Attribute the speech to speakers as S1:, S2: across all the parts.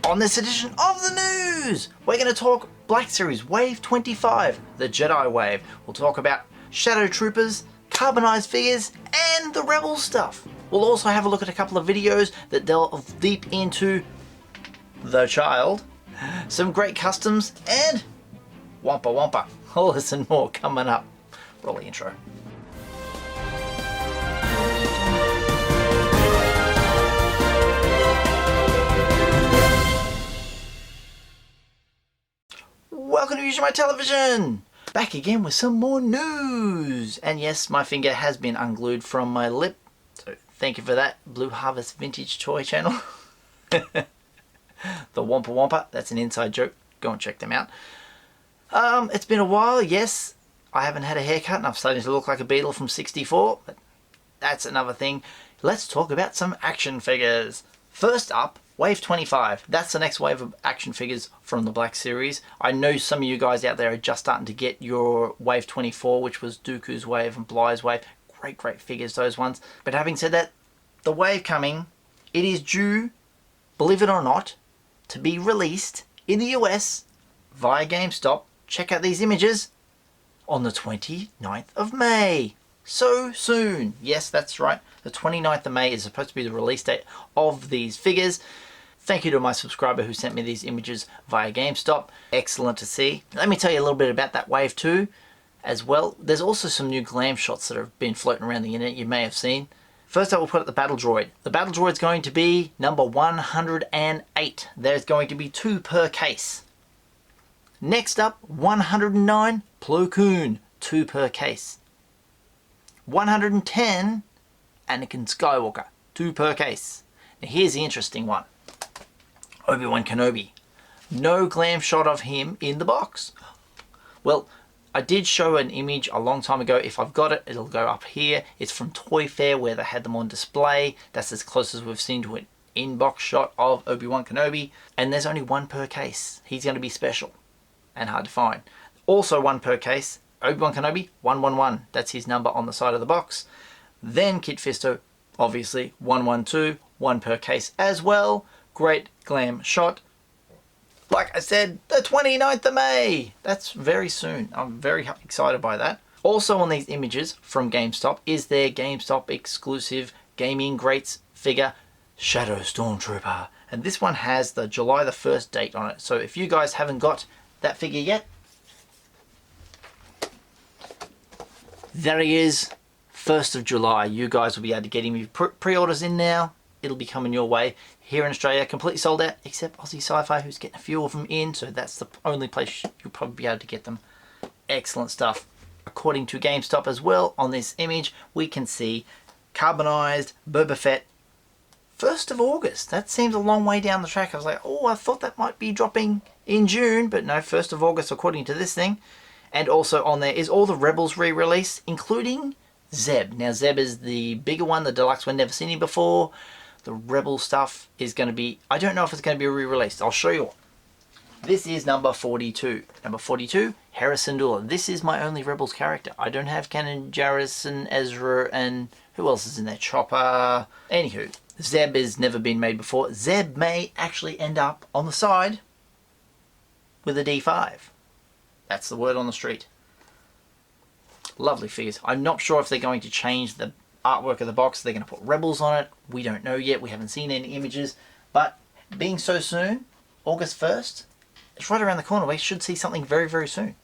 S1: On this edition of the news, we're going to talk Black Series Wave 25, the Jedi Wave. We'll talk about Shadow Troopers, carbonized figures, and the Rebel stuff. We'll also have a look at a couple of videos that delve deep into the child, some great customs, and Wampa Wampa. All this and more coming up. Roll the intro. Welcome to Using My Television! Back again with some more news! And yes, my finger has been unglued from my lip, so thank you for that, Blue Harvest Vintage Toy Channel. The Wampa Wampa, that's an inside joke, go and check them out. It's been a while, yes, I haven't had a haircut and I'm starting to look like a Beetle from 64, but that's another thing. Let's talk about some action figures. First up, Wave 25. That's the next wave of action figures from the Black Series. I know some of you guys out there are just starting to get your Wave 24, which was Dooku's Wave and Bly's Wave. Great figures, those ones. But having said that, the wave coming, it is due, believe it or not, to be released in the US via GameStop. Check out these images on the 29th of May. So soon. Yes, that's right. The 29th of May is supposed to be the release date of these figures. Thank you to my subscriber who sent me these images via GameStop. Excellent to see. Let me tell you a little bit about that wave too as well. There's also some new glam shots that have been floating around the internet you may have seen. First up, we'll put up the Battle Droid. The Battle Droid's going to be number 108. There's going to be 2 per case. Next up, 109, Plo Koon, 2 per case. 110, Anakin Skywalker, 2 per case. Now here's the interesting one. Obi-Wan Kenobi. No glam shot of him in the box. Well, I did show an image a long time ago. If I've got it, it'll go up here. It's from Toy Fair where they had them on display. That's as close as we've seen to an in-box shot of Obi-Wan Kenobi. And there's only 1 per case. He's going to be special and hard to find. Also 1 per case, Obi-Wan Kenobi, 111. That's his number on the side of the box. Then Kit Fisto, obviously, 112, 1 per case as well. Great glam shot. Like I said, the 29th of May. That's very soon. I'm very excited by that. Also on these images from GameStop is their GameStop exclusive Gaming Greats figure, Shadow Stormtrooper. And this one has the July the 1st date on it. So if you guys haven't got that figure yet, there he is, 1st of July. You guys will be able to get him. You pre-orders in now, it'll be coming your way. Here in Australia, completely sold out, except Aussie Sci-Fi, who's getting a few of them in, so that's the only place you'll probably be able to get them. Excellent stuff. According to GameStop as well, on this image, we can see carbonized Boba Fett, 1st of August. That seems a long way down the track. I was like, oh, I thought that might be dropping in June, but no, 1st of August according to this thing. And also on there is all the Rebels re-release, including Zeb. Now Zeb is the bigger one, the deluxe one, never seen him before. The Rebel stuff is going to be, I don't know if it's going to be re-released. I'll show you. This is number 42. Number 42, Hera Syndulla. This is my only Rebels character. I don't have Kanan Jarrus and Ezra and who else is in there? Chopper. Anywho, Zeb has never been made before. Zeb may actually end up on the side with a D5. That's the word on the street. Lovely figures. I'm not sure if they're going to change the artwork of the box. They're going to put Rebels on it. We don't know yet. We haven't seen any images. But being so soon, August 1st, it's right around the corner. We should see something very soon.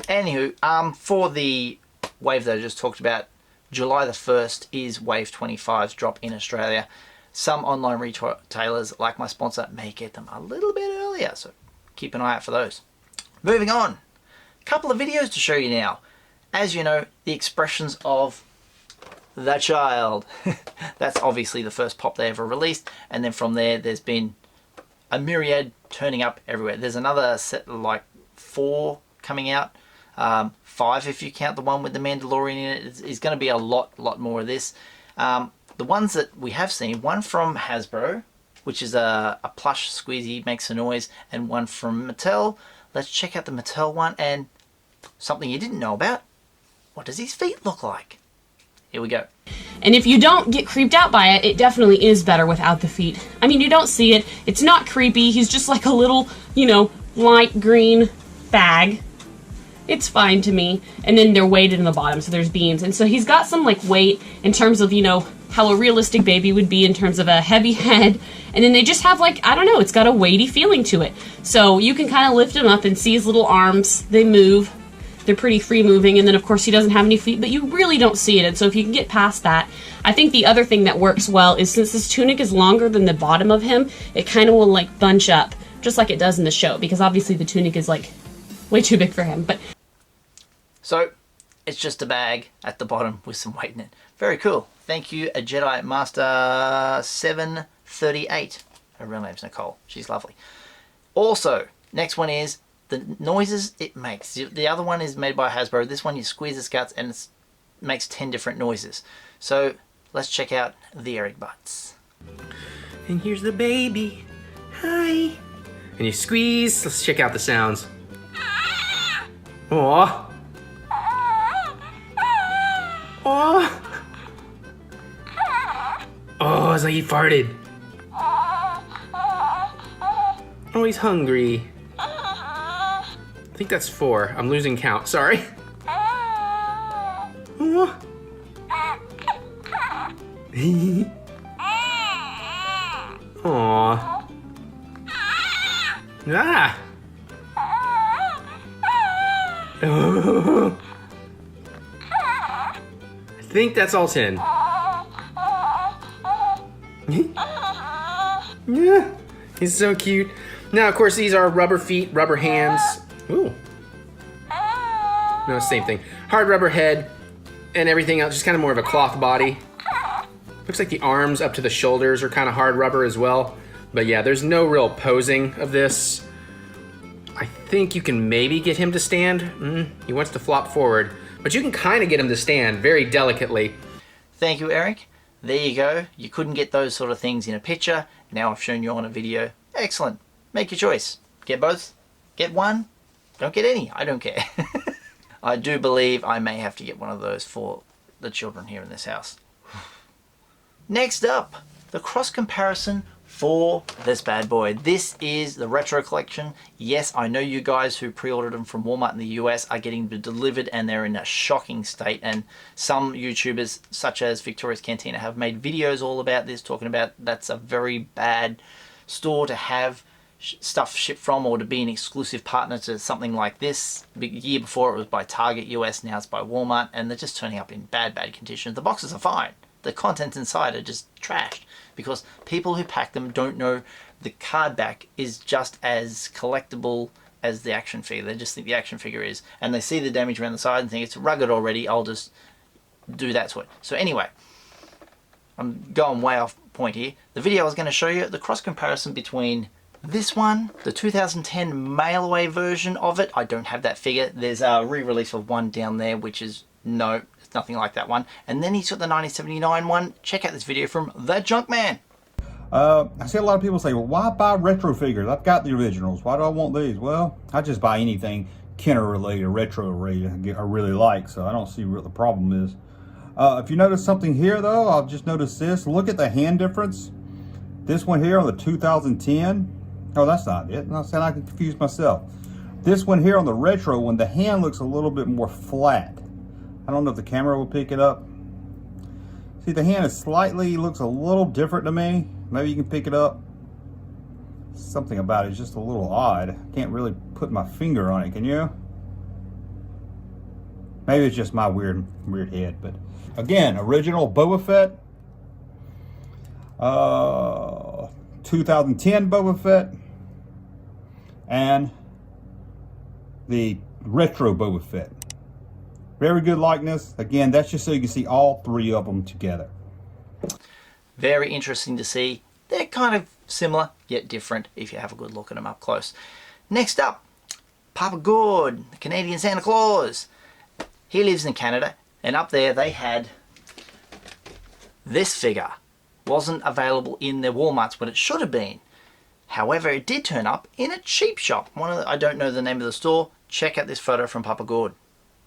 S1: Anywho, for the wave that I just talked about, July the 1st is Wave 25's drop in Australia. Some online retailers, like my sponsor, may get them a little bit earlier. So keep an eye out for those. Moving on. Couple of videos to show you now. As you know, the expressions of the child. That's obviously the first pop they ever released, and then from there there's been a myriad turning up everywhere. There's another set, like 4 coming out, 5 if you count the one with the Mandalorian in it. It's going to be a lot more of this. The ones that we have seen, one from Hasbro, which is a plush squeezy, makes a noise, and one from Mattel. Let's check out the Mattel one, and something you didn't know about. What does his feet look like? Here we go.
S2: And if you don't get creeped out by it, it definitely is better without the feet. I mean, you don't see it. It's not creepy. He's just like a little, you know, light green bag. It's fine to me. And then they're weighted in the bottom, so there's beans. And so he's got some, like, weight in terms of, you know, how a realistic baby would be in terms of a heavy head. And then they just have, like, I don't know, it's got a weighty feeling to it. So you can kind of lift him up and see his little arms. They move. They're pretty free moving, and then of course he doesn't have any feet, but you really don't see it. And so if you can get past that, I think the other thing that works well is since this tunic is longer than the bottom of him, it kind of will like bunch up, just like it does in the show, because obviously the tunic is like way too big for him. But
S1: so it's just a bag at the bottom with some weight in it. Very cool. Thank you, a Jedi Master 738. Her real name's Nicole. She's lovely. Also, next one is the noises it makes. The other one is made by Hasbro. This one you squeeze its guts and it makes 10 different noises. So let's check out the Eric Butts.
S3: And here's the baby. Hi. And you squeeze. Let's check out the sounds. Aww. Aww. Oh, it's like he farted. Oh, he's hungry. I think that's 4. I'm losing count. Sorry. Aww. Aww. Ah. I think that's all 10. Yeah, he's so cute. Now, of course, these are rubber feet, rubber hands. Ooh. No, same thing. Hard rubber head and everything else, just kind of more of a cloth body. Looks like the arms up to the shoulders are kind of hard rubber as well. But yeah, there's no real posing of this. I think you can maybe get him to stand. He wants to flop forward. But you can kind of get him to stand very delicately.
S1: Thank you, Eric. There you go. You couldn't get those sort of things in a picture. Now I've shown you on a video. Excellent. Make your choice. Get both. Get one. Don't get any. I don't care. I do believe I may have to get one of those for the children here in this house. Next up, the cross comparison for this bad boy. This is the retro collection. Yes, I know you guys who pre-ordered them from Walmart in the US are getting them delivered and they're in a shocking state, and some YouTubers such as Victoria's Cantina have made videos all about this, talking about that's a very bad store to have stuff shipped from, or to be an exclusive partner to something like this. The year before it was by Target US, now it's by Walmart, and they're just turning up in bad condition. The boxes are fine. The contents inside are just trashed because people who pack them don't know the card back is just as collectible as the action figure. They just think the action figure is, and they see the damage around the side and think it's rugged already, I'll just do that to it. So anyway, I'm going way off point here. The video I was going to show you, the cross comparison between this one, the 2010 mail away version of it. I don't have that figure. There's a re-release of one down there, which is no, it's nothing like that one. And then he's got the 1979 one. Check out this video from The Junkman.
S4: I see a lot of people say, well, why buy retro figures? I've got the originals. Why do I want these? Well, I just buy anything Kenner related, retro related I really like, so I don't see what the problem is. If you notice something here though, I'll just notice this. Look at the hand difference. This one here on the 2010. Oh, that's not it. I said I can confuse myself. This one here on the retro one, the hand looks a little bit more flat. I don't know if the camera will pick it up. See, the hand is slightly, looks a little different to me. Maybe you can pick it up. Something about it is just a little odd. I can't really put my finger on it, can you? Maybe it's just my weird head, but again, original Boba Fett. 2010 Boba Fett. And the retro Boba Fett. Very good likeness. Again, that's just so you can see all three of them together.
S1: Very interesting to see. They're kind of similar, yet different if you have a good look at them up close. Next up, Papa Gord, the Canadian Santa Claus. He lives in Canada, and up there they had this figure. Wasn't available in their Walmarts, but it should have been. However, it did turn up in a cheap shop. I don't know the name of the store. Check out this photo from Papa Gord.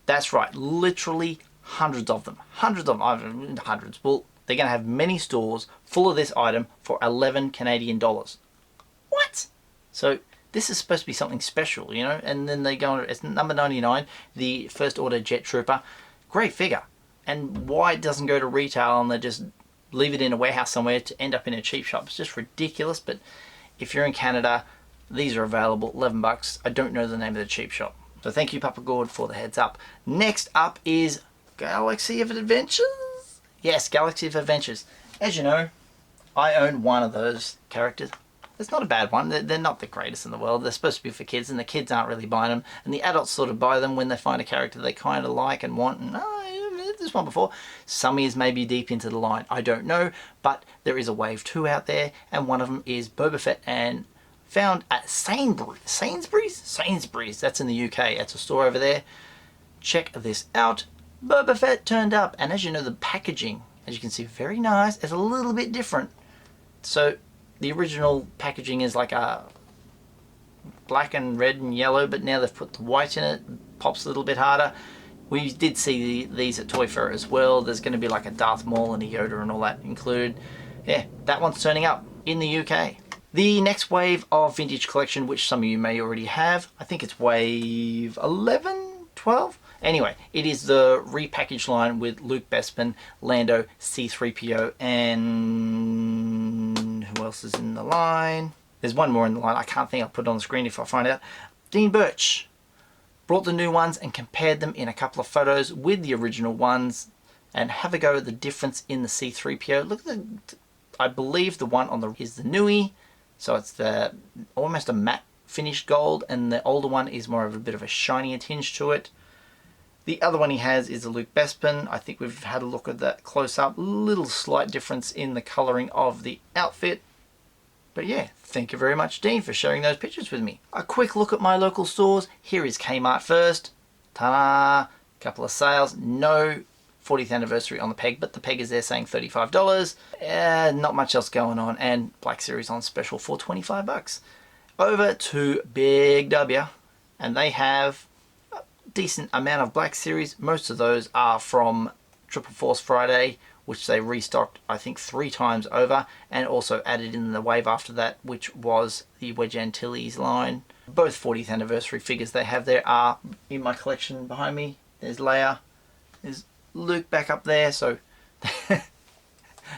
S1: That's right, literally hundreds of them. Hundreds. Well, they're going to have many stores full of this item for 11 Canadian dollars. What? So this is supposed to be something special, you know? And then they go on, it's number 99, the First Order Jet Trooper. Great figure. And why it doesn't go to retail and they just leave it in a warehouse somewhere to end up in a cheap shop? It's just ridiculous. But if you're in Canada, these are available, 11 bucks. I don't know the name of the cheap shop. So thank you, Papa Gord, for the heads up. Next up is Galaxy of Adventures. Yes, Galaxy of Adventures. As you know, I own one of those characters. It's not a bad one. They're not the greatest in the world. They're supposed to be for kids, and the kids aren't really buying them. And the adults sort of buy them when they find a character they kind of like and want. And this one before. Some is maybe deep into the line. I don't know. But there is a wave 2 out there, and one of them is Boba Fett, and found at Sainsbury's. That's in the UK. That's a store over there. Check this out. Boba Fett turned up, and as you know, the packaging, as you can see, very nice. It's a little bit different. So the original packaging is like a black and red and yellow, but now they've put the white in it. Pops a little bit harder. We did see these at Toy Fair as well. There's going to be like a Darth Maul and a Yoda and all that included. Yeah, that one's turning up in the UK. The next wave of vintage collection, which some of you may already have, I think it's wave 11, 12? Anyway, it is the repackaged line with Luke Bespin, Lando, C-3PO, and who else is in the line? There's one more in the line. I can't think. I'll put it on the screen if I find out. Dean Birch brought the new ones and compared them in a couple of photos with the original ones, and have a go at the difference in the C-3PO. Look at the, I believe the one on the is the Nui, so it's the almost a matte finished gold, and the older one is more of a bit of a shinier tinge to it. The other one he has is the Luke Bespin. I think we've had a look at that close up. Little slight difference in the colouring of the outfit. But yeah, thank you very much, Dean, for sharing those pictures with me. A quick look at my local stores. Here is Kmart first. Ta-da! Couple of sales. No 40th anniversary on the peg, but the peg is there saying $35. Not much else going on. And Black Series on special for 25 bucks. Over to Big W, and they have decent amount of Black Series. Most of those are from Triple Force Friday, which they restocked I think 3 times over, and also added in the wave after that, which was the Wedge Antilles line. Both 40th anniversary figures they have there are in my collection behind me. There's Leia, there's Luke back up there, so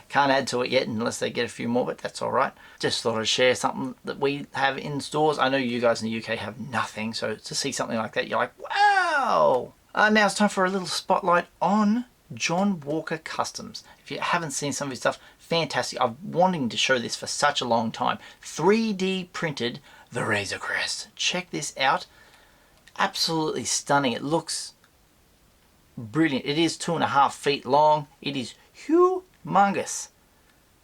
S1: can't add to it yet unless they get a few more, but that's alright. Just thought I'd share something that we have in stores. I know you guys in the UK have nothing, so to see something like that, you're like, wow! Now it's time for a little spotlight on John Walker Customs. If you haven't seen some of his stuff, fantastic. I've been wanting to show this for such a long time. 3D printed the Razor Crest. Check this out. Absolutely stunning. It looks brilliant. It is 2.5 feet long. It is humongous.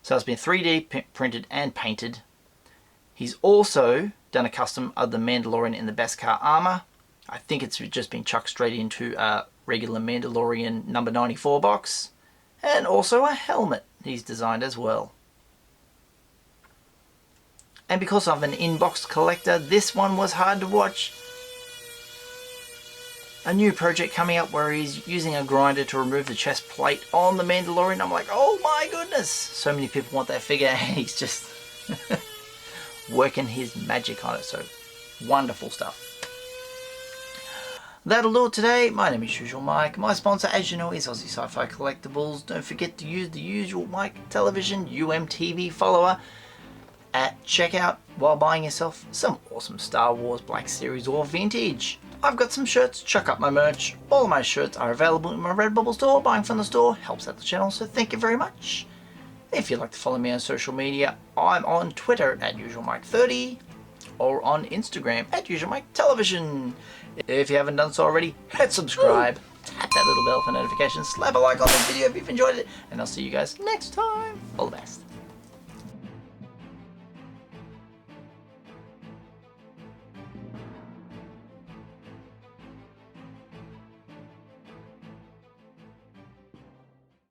S1: So it's been 3D printed and painted. He's also done a custom of the Mandalorian in the Beskar armor. I think it's just been chucked straight into a regular Mandalorian number 94 box. And also a helmet he's designed as well. And because I'm an in-box collector, this one was hard to watch. A new project coming up where he's using a grinder to remove the chest plate on the Mandalorian. I'm like, oh my goodness. So many people want that figure, and he's just working his magic on it. So wonderful stuff. That'll do it today. My name is Usual Mike. My sponsor, as you know, is Aussie Sci-Fi Collectibles. Don't forget to use the Usual Mike Television UMTV follower at checkout while buying yourself some awesome Star Wars Black Series or vintage. I've got some shirts. Chuck up my merch. All of my shirts are available in my Redbubble store. Buying from the store helps out the channel, so thank you very much. If you'd like to follow me on social media, I'm on Twitter at UsualMike30 or on Instagram at UsualMikeTelevision. If you haven't done so already, hit subscribe, tap that little bell for notifications, slap a like on this video if you've enjoyed it, and I'll see you guys next time. All the best.